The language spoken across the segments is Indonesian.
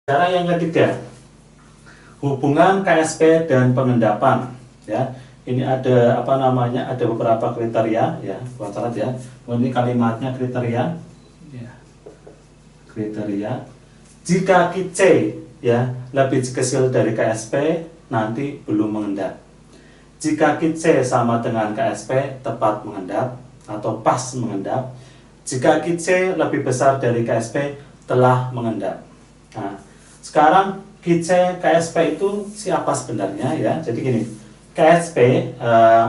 Cara yang ketiga, hubungan KSP dan pengendapan. Ya, ini ada apa namanya? Ada beberapa kriteria, ya, bukan syarat ya. Ini kalimatnya kriteria. Ya, kriteria. Jika KC ya lebih kecil dari KSP, nanti belum mengendap. Jika KC sama dengan KSP, tepat mengendap atau pas mengendap. Jika KC lebih besar dari KSP, telah mengendap. Nah, sekarang KC KSP itu siapa sebenarnya ya? Jadi gini, KSP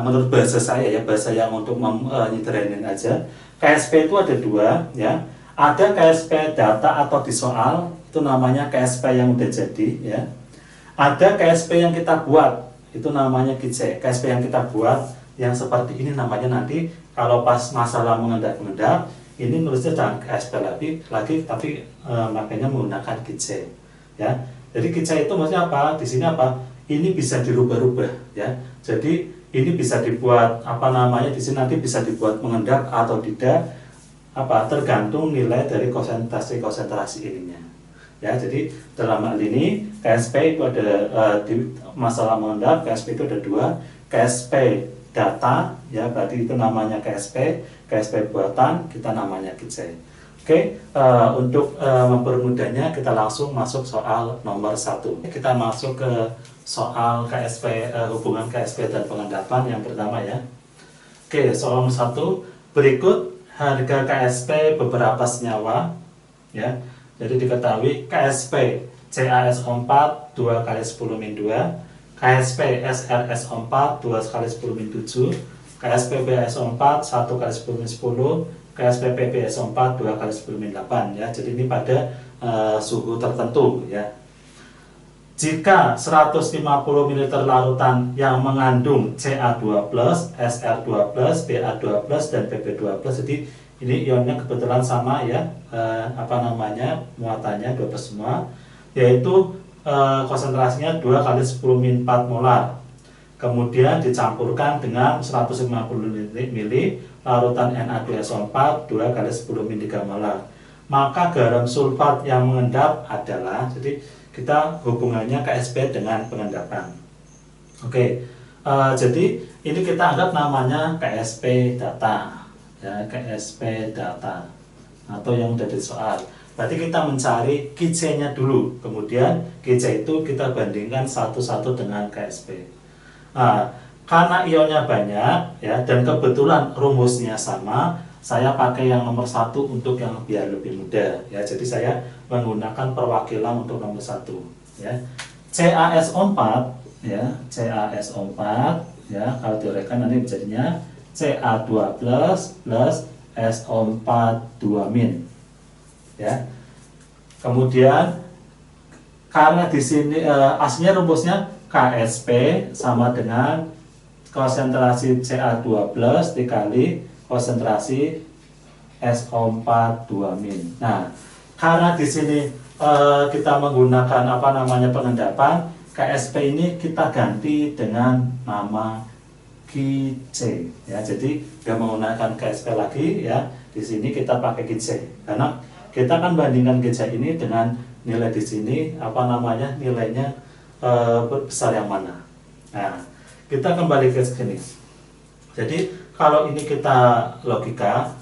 menurut bahasa saya ya, bahasa yang untuk nyederhanain aja. KSP itu ada dua ya. Ada KSP data atau di soal, itu namanya KSP yang udah jadi ya. Ada KSP yang kita buat, itu namanya KC. KSP yang kita buat yang seperti ini namanya nanti kalau pas masalah mengendap-mengendap, ini nulisnya jangan KSP lagi tapi makanya menggunakan KC ya. Jadi KC itu maksudnya apa? Di sini apa? Ini bisa dirubah-rubah ya. Jadi ini bisa dibuat apa namanya? Di sini nanti bisa dibuat mengendap atau tidak, apa tergantung nilai dari konsentrasi ininya ya. Jadi dalam hal ini KSP itu ada di masalah mengendap, KSP itu ada dua, KSP data ya, berarti itu namanya KSP, KSP buatan kita namanya KC. Oke, untuk mempermudahnya kita langsung masuk soal nomor 1. Kita masuk ke soal KSP, hubungan KSP dan pengendapan yang pertama ya. Oke, soal nomor 1, berikut harga KSP beberapa senyawa ya. Jadi diketahui KSP CaSO4 2 kali 10-2, KSP SrSO4 2 kali 10-7, KSP BaSO4 1 kali 10-10, KSP PbSO4 2 kali 10-8 ya. Jadi ini pada suhu tertentu ya. Jika 150 ml larutan yang mengandung Ca2+, Sr2+, Ba2+, dan Pb2+, jadi ini ionnya kebetulan sama ya, apa namanya, muatannya 2+ semua, yaitu konsentrasinya 2 kali 10-4 molar. Kemudian dicampurkan dengan 150 ml larutan Na2SO4 2 kali 10-3 molar. Maka garam sulfat yang mengendap adalah, jadi kita hubungannya KSP dengan pengendapan. Oke, jadi ini kita anggap namanya KSP data ya, KSP data atau yang udah di soal. Berarti kita mencari KC-nya dulu, kemudian KC itu kita bandingkan satu-satu dengan KSP. Nah, karena ionnya banyak ya, dan kebetulan rumusnya sama, saya pakai yang nomor 1 untuk yang biar lebih mudah ya. Jadi saya menggunakan perwakilan untuk nomor 1 ya. CaSO4 ya, CaSO4 ya, kalau diuraikan nanti jadinya Ca2 plus SO4 2- ya. Kemudian karena di sini aslinya rumusnya KSP sama dengan konsentrasi Ca2 plus dikali konsentrasi SO4 2-. Nah, karena di sini kita menggunakan apa namanya pengendapan, KSP ini kita ganti dengan nama KC ya. Jadi nggak menggunakan KSP lagi ya. Di sini kita pakai KC karena kita akan bandingkan KC ini dengan nilai di sini apa namanya, nilainya besar yang mana. Nah, kita kembali ke sini. Jadi kalau ini kita logika,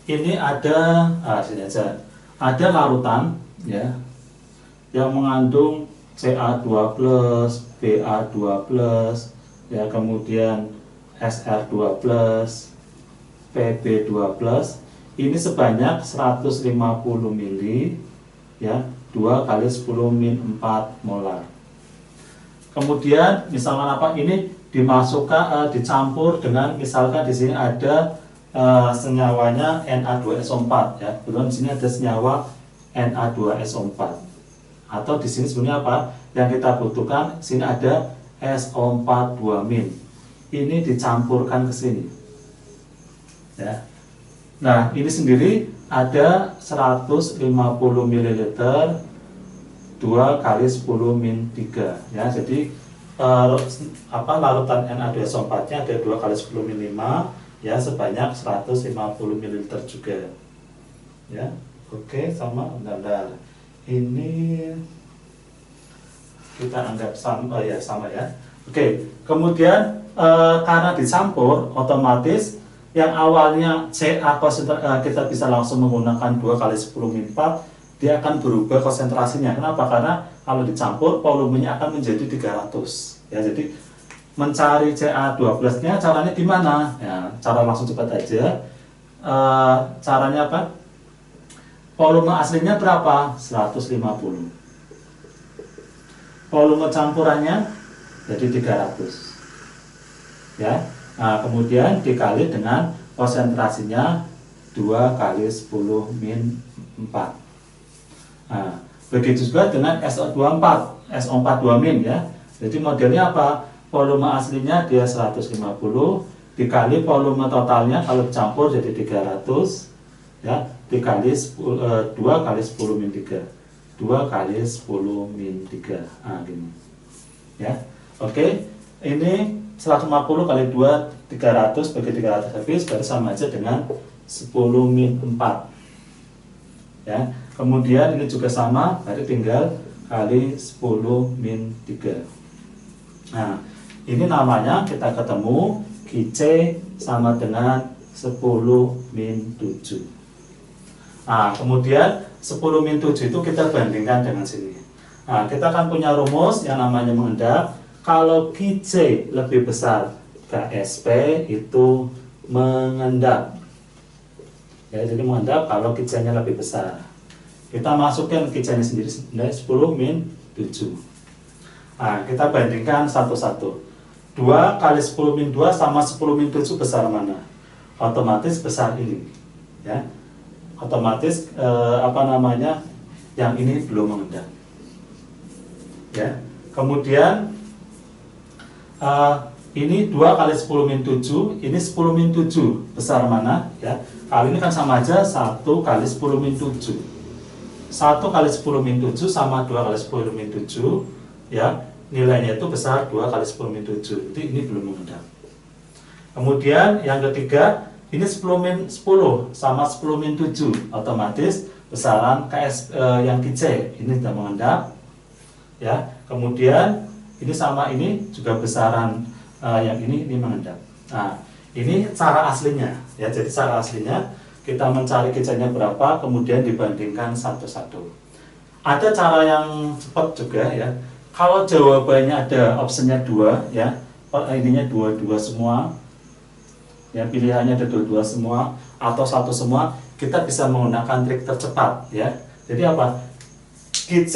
ini ada sini aja, ada larutan ya yang mengandung Ca2+, Ba2+, ya, kemudian Sr2+, Pb2+, ini sebanyak 150 ml ya, 2 kali 10-4 molar. Kemudian misalkan apa, ini dimasukkan dicampur dengan, misalkan di sini ada senyawanya Na2SO4 ya. Kemudian di sini ada senyawa Na2SO4. Atau di sini sebenarnya apa? Yang kita butuhkan sini ada SO4 2-. Ini dicampurkan ke sini. Ya. Nah, ini sendiri ada 150 ml 2 kali 10-3 ya. Jadi apa, larutan Na2SO4-nya ada 2 kali 10-5 ya, sebanyak 150 ml juga ya. Oke, sama, bentar. Ini kita anggap sama, ya sama ya. Oke, kemudian karena dicampur, otomatis yang awalnya Ca kita bisa langsung menggunakan 2 kali 10 min 4, dia akan berubah konsentrasinya. Kenapa? Karena kalau dicampur, volumenya akan menjadi 300. Ya, jadi mencari Ca12 nya caranya gimana? Ya, cara langsung cepat aja. Caranya apa? Volume aslinya berapa? 150. Volume campurannya jadi 300. Ya. Nah, kemudian dikali dengan konsentrasinya 2 kali 10 min 4. Nah, begitu juga dengan SO24, SO4 2 min ya. Jadi modelnya apa? Volume aslinya dia 150 dikali volume totalnya kalau dicampur jadi 300 ya, dikali 2 kali 10 min 3. 2 kali 10 min 3. Nah, gini. Ya. Oke. Ini 150 kali 2 300 bagi 300 habis berarti sama aja dengan 10 min 4. Ya. Kemudian ini juga sama, berarti tinggal kali 10 min 3. Nah, ini namanya kita ketemu Qc sama dengan 10 min 7. Nah, kemudian 10 min 7 itu kita bandingkan dengan sini. Nah, kita akan punya rumus yang namanya mengendap. Kalau Qc lebih besar Ksp itu mengendap. Ya, jadi mengendap kalau Qc-nya lebih besar. Kita masukkan Qc-nya sendiri 10 min 7. Nah, kita bandingkan satu-satu. 2 kali 10 min 2 sama 10 min 7 besar mana? Otomatis besar ini. Ya. Otomatis yang ini belum mengendap. Ya. Kemudian ini 2 kali 10 min 7, ini 10 min 7 besar mana? Ya. Kali ini kan sama aja 1 kali 10 min 7. 1 kali 10 min 7 sama 2 kali 10 min 7, ya. Nilainya itu besar 2 kali 10 min 7. Jadi ini belum mengendap. Kemudian yang ketiga, ini 10 min 10 sama 10 min 7. Otomatis besaran yang Qc ini tidak mengendap. Ya. Kemudian ini sama ini juga besaran yang ini mengendap. Nah, ini cara aslinya. Ya, jadi cara aslinya kita mencari Qc-nya berapa, kemudian dibandingkan satu-satu. Ada cara yang cepat juga ya. Kalau jawabannya ada opsinya 2 ya, ininya 22 semua, ya pilihannya ada 22 semua atau 1 semua, kita bisa menggunakan trik tercepat ya. Jadi apa? Qc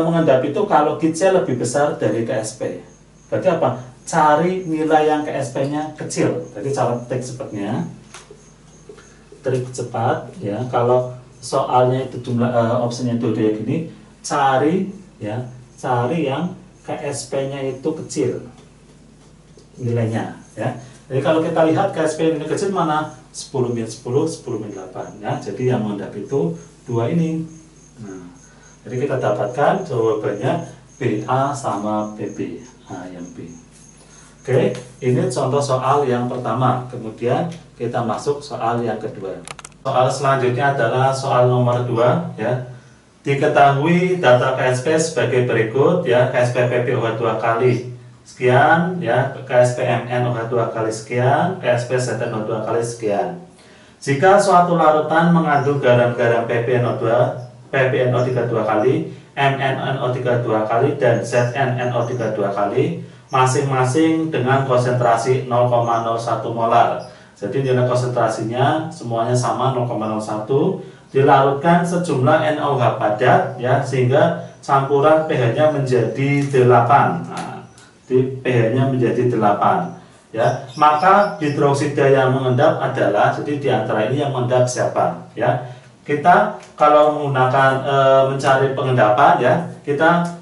mengendap itu kalau Qc lebih besar dari Ksp. Berarti apa? Cari nilai yang Ksp-nya kecil. Jadi cara trik cepatnya, trik cepat ya. Kalau soalnya itu jumlah opsinya itu kayak gini, cari ya. Cari yang Ksp-nya itu kecil nilainya ya. Jadi kalau kita lihat Ksp ini kecil mana? 10 min 10, 10 min 8 ya. Jadi yang mengendap itu 2 ini. Nah, jadi kita dapatkan jawabannya BA sama BB. Nah, yang B. Oke, ini contoh soal yang pertama. Kemudian kita masuk soal yang kedua. Soal selanjutnya adalah soal nomor 2 ya. Diketahui data Ksp sebagai berikut ya. Ksp PbOH 2 kali sekian ya, Ksp MnOH 2 kali sekian, Ksp ZnO 2 kali sekian. Jika suatu larutan mengandung garam-garam PbNO2 PbNO3 2 kali, MnNO3 2 kali dan ZnNO3 2 kali, masing-masing dengan konsentrasi 0,01 molar. Jadi nilai konsentrasinya semuanya sama 0,01. Dilarutkan sejumlah NaOH padat ya, sehingga campuran pH-nya menjadi 8. Nah, pH-nya menjadi 8 ya. Maka hidroksida yang mengendap adalah, jadi di antara ini yang mengendap siapa ya. Kita kalau menggunakan mencari pengendapan ya, kita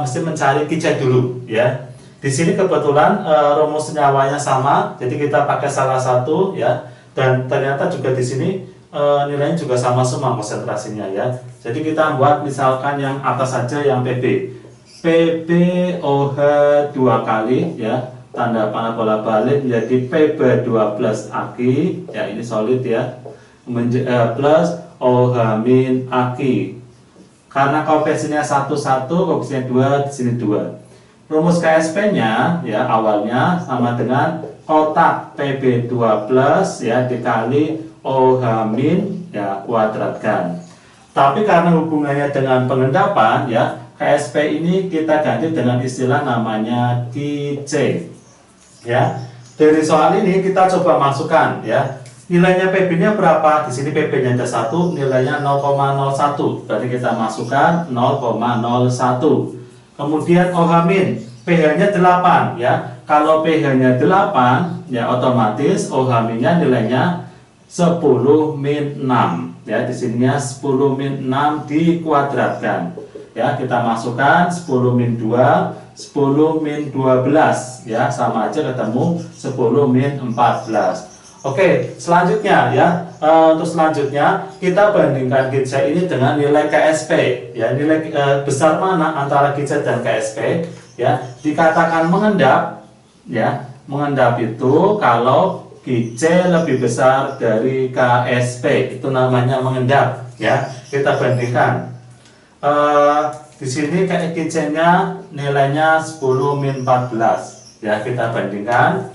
mesti mencari Qc dulu ya. Di sini kebetulan rumus senyawanya sama, jadi kita pakai salah satu ya, dan ternyata juga di sini nilainya juga sama semua konsentrasinya ya. Jadi kita buat misalkan yang atas saja yang Pb. PbOH 2 kali ya, tanda panah bola balik menjadi Pb2 plus Aqi ya, ini solid ya, plus OH min Aqi Karena koefisiennya 1, 1, koefisiennya 2, di sini 2. Rumus KSP-nya ya awalnya sama dengan kotak PB2 plus ya dikali OH min ya kuadratkan. Tapi karena hubungannya dengan pengendapan ya, KSP ini kita ganti dengan istilah namanya QC. Ya. Dari soal ini kita coba masukkan ya. Nilainya PB-nya berapa? Di sini PB-nya ada 1, nilainya 0,01. Berarti kita masukkan 0,01. Kemudian OH min, pH-nya 8 ya. Kalau pH-nya 8 ya otomatis OH min-nya nilainya 10 min 6 ya. Di sininya 10 min 6 dikuadratkan. Ya, kita masukkan 10 min 2, 10 min 12 ya, sama aja ketemu 10 min 14. Oke, selanjutnya ya, untuk selanjutnya kita bandingkan QC ini dengan nilai KSP ya, nilai besar mana antara QC dan KSP ya, dikatakan mengendap ya, mengendap itu kalau QC lebih besar dari KSP, itu namanya mengendap ya. Kita bandingkan di sini QC-nya nilainya 10 min 14 ya, kita bandingkan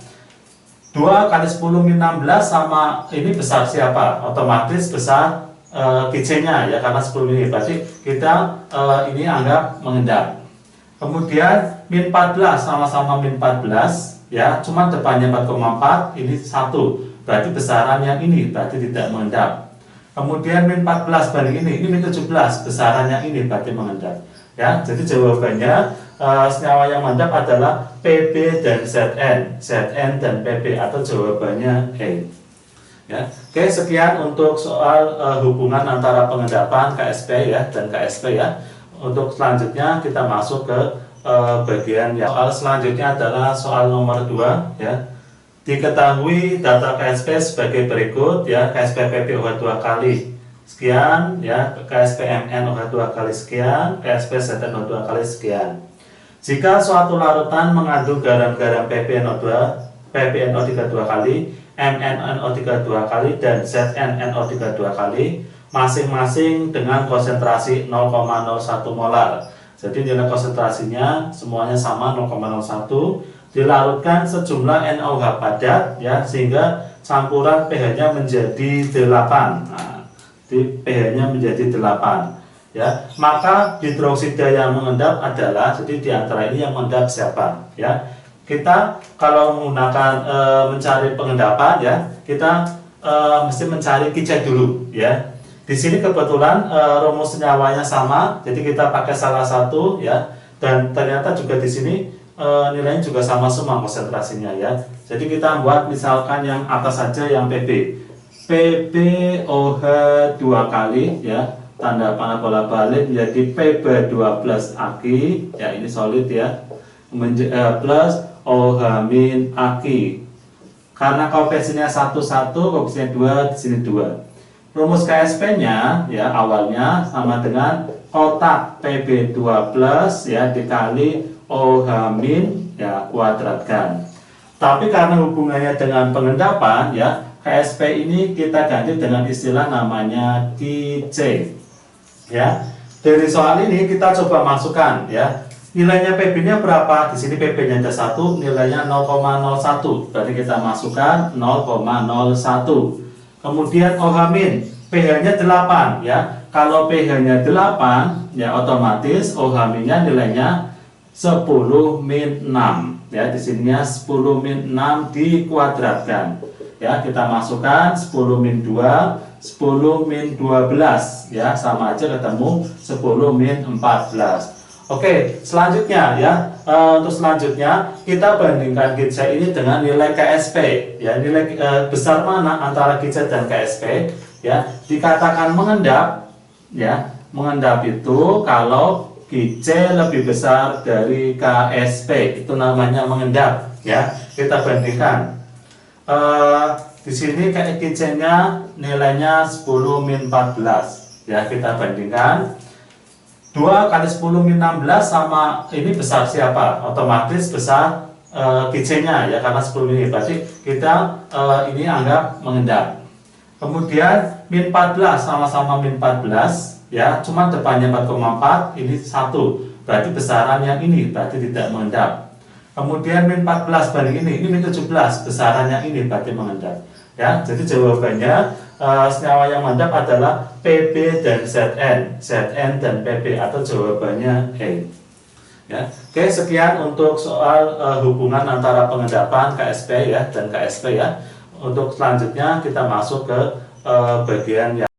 2 kali 10 min 16 sama ini besar siapa? Otomatis besar QC-nya ya, karena 10 min, berarti kita ini anggap mengendap. Kemudian min 14 sama-sama min 14 ya, cuma depannya 4,4, ini 1, berarti besaran yang ini berarti tidak mengendap. Kemudian min 14 banding ini min 17, besaran yang ini berarti mengendap ya. Jadi jawabannya senyawa yang mengendap adalah PB dan ZN dan PB, atau jawabannya E. Ya. Oke, sekian untuk soal hubungan antara pengendapan KSP ya dan KSP ya. Untuk selanjutnya kita masuk ke bagian ya. Soal selanjutnya adalah soal nomor 2 ya. Diketahui data KSP sebagai berikut ya. KSP PB OH 2 kali sekian ya, KSP MN OH 2 kali sekian, KSP ZN OH 2 kali sekian. Jika suatu larutan mengandung garam-garam PbNO2, PbNO3 2 kali, MnNO3 2 kali, dan ZnNO3 2 kali, masing-masing dengan konsentrasi 0,01 molar. Jadi nilai konsentrasinya semuanya sama 0,01, dilarutkan sejumlah NaOH padat ya, sehingga campuran pH-nya menjadi 8. Nah, pH-nya menjadi 8. Ya, maka hidroksida yang mengendap adalah, jadi di antara ini yang mengendap siapa ya. Kita kalau menggunakan mencari pengendapan ya, kita mesti mencari QC dulu ya. Di sini kebetulan rumus senyawanya sama, jadi kita pakai salah satu ya, dan ternyata juga di sini nilainya juga sama semua konsentrasinya ya. Jadi kita buat misalkan yang atas saja, yang PB PbOH 2 kali ya, tanda panah bola balik menjadi PB2 plus Aki ya, ini solid ya, plus OH min Aki. Karena koefisiennya 1, 1, koefisiennya 2, di sini 2. Rumus KSP-nya ya awalnya sama dengan kotak PB2 plus ya dikali OH min ya kuadratkan. Tapi karena hubungannya dengan pengendapan ya, KSP ini kita ganti dengan istilah namanya QC. Ya, dari soal ini kita coba masukkan ya. Nilainya PB-nya berapa? Di sini PB-nya ada 1, nilainya 0,01. Berarti kita masukkan 0,01. Kemudian OH min, pH-nya 8 ya. Kalau pH-nya 8 ya otomatis OH min-nya nilainya 10 min 6 ya. Di sininya 10 min 6 dikuadratkan. Ya, kita masukkan 10 min 2, 10 min 12 ya, sama aja ketemu 10 min 14. Oke, selanjutnya ya, untuk selanjutnya kita bandingkan QC ini dengan nilai KSP ya, nilai besar mana antara QC dan KSP ya. Dikatakan mengendap ya, mengendap itu kalau QC lebih besar dari KSP, itu namanya mengendap ya. Kita bandingkan. Di sini QC-nya nilainya 10 min 14 ya, kita bandingkan 2 kali 10 min 16 sama ini besar siapa? Otomatis besar QC-nya ya, karena 10 min, berarti kita ini anggap mengendap. Kemudian min 14 sama-sama min 14 ya, cuma depannya 4,4, ini 1, berarti besaran yang ini berarti tidak mengendap. Kemudian min 14 banding ini min 17, besaran yang ini berarti mengendap. Ya, jadi jawabannya senyawa yang mengendap adalah PB dan ZN dan PB, atau jawabannya E. Ya. Oke, sekian untuk soal hubungan antara pengendapan KSP ya dan KSP ya. Untuk selanjutnya kita masuk ke bagian yang